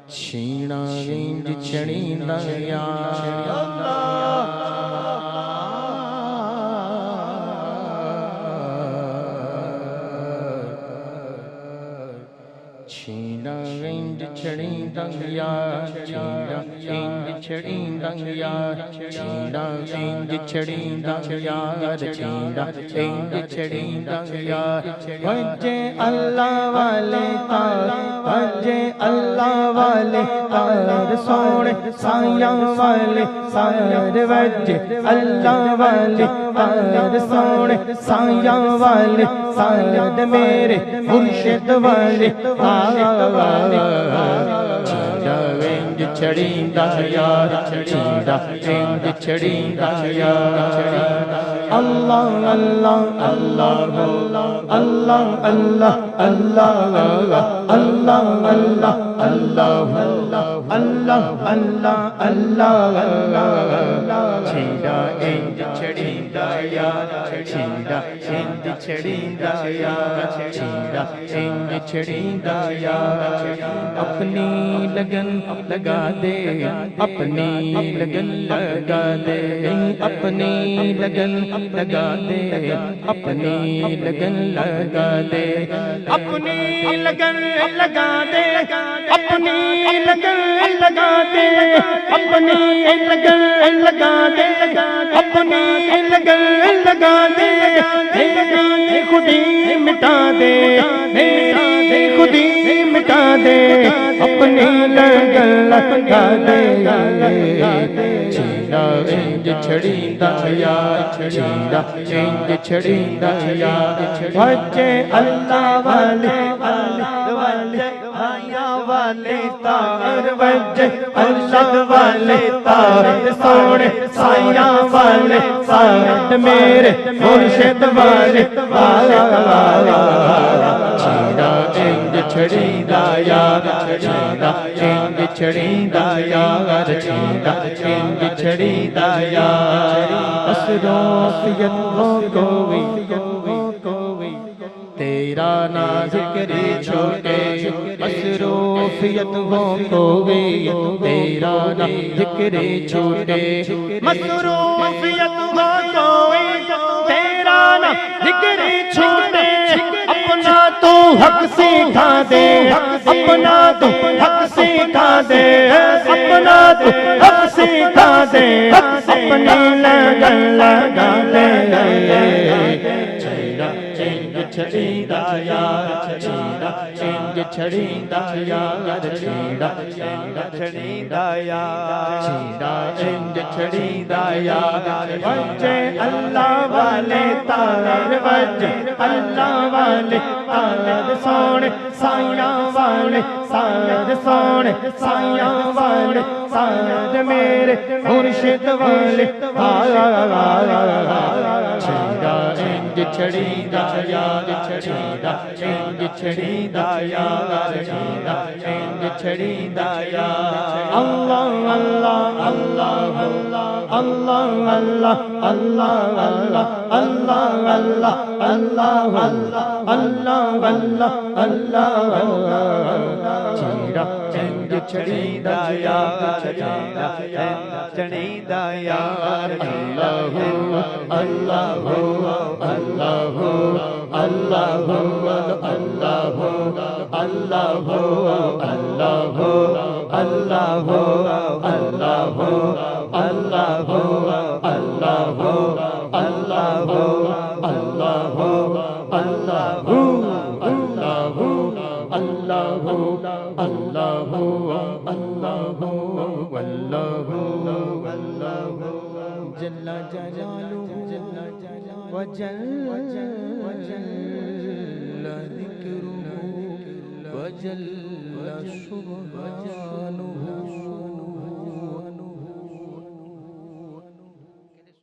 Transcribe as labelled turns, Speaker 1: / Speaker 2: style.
Speaker 1: چھیڑا انج چھڑیندا یار چھیڑا انج چھڑیندا یار چھیڑا انج چھڑیندا یار چھیڑا انج چھڑیندا یار چھیڑا انج چھڑیندا یار وجے اللہ والے تار وجے اللہ والے تار سونے سایاں والے تار وجے اللہ والے تار سونے سایاں والے تار میرے مرشد والے چھیڑا انج چھڑیندا یار چھیڑا انج چھڑیندا یار اللہ اللہ اللہ اللہ اللہ اللہ اللہ اللہ اللہ اللہ اللہ چھیڑا انج چھڑیندا یار چھیڑا انج چھڑیندا یار چھیڑا انج چھڑیندا یار اپنی لگن لگا دے اپنی لگن لگا دے اپنی لگن لگا دے اپنی لگن لگا دے اپنی لگن لگا دے اپنی لگن لگا دے اپنی لگن لگا دے اپنی لگن لگا دے میری خودی مٹا دے میری خودی مٹا دے اپنی لگن لگا دے چھیڑا انج چھڑیندا یار چھیڑا انج چھڑیندا یار وجے اللہ والے والے آیا والے تار وجے اللہ والے تار سونے سایاں والے تار میرے مرشد والے چھیڑا انج چھڑیندا یار چھیڑا انج چھڑیندا یار چھیڑا انج چھڑیندا یار اسروفیت ہو کوئی تیرا نا ذکر چھوٹے مصروفیت ہو کوئی تیرا نا ذکر چھوٹے مصروفیت ہو کوئی تیرا نا ذکر چھوٹے اپنا تو حق سکھا دے اپنا تو حق سکھا دے اپنا تو حق سکھا دے اپنی لگن لگا دے چھیڑا انج چھڑیندا یار چھیڑا انج چھڑیندا یار چھیڑا انج چھڑیندا یار چھیڑا انج چھڑیندا یار وجے اللہ والے تار وجے اللہ والے تار سونے سایاں والے تار سونے سایاں والے تار میرے مرشد والے چھیڑا انج چھڑیندا یار چھیڑا انج چھڑیندا یار چھیڑا انج چھڑیندا یار اللہ اللہ اللہ اللہ اللہ اللہ اللہ اللہ اللہ اللہ اللہ اللہ چھیڑا انج چھڑیندا یار چھیڑا انج چھڑیندا یار اللہ اللہ اللہ اللہ اللہ اللہ اللہ اللہ اللہ جل جلالہ وجل ذکرہ وجل سبحانہ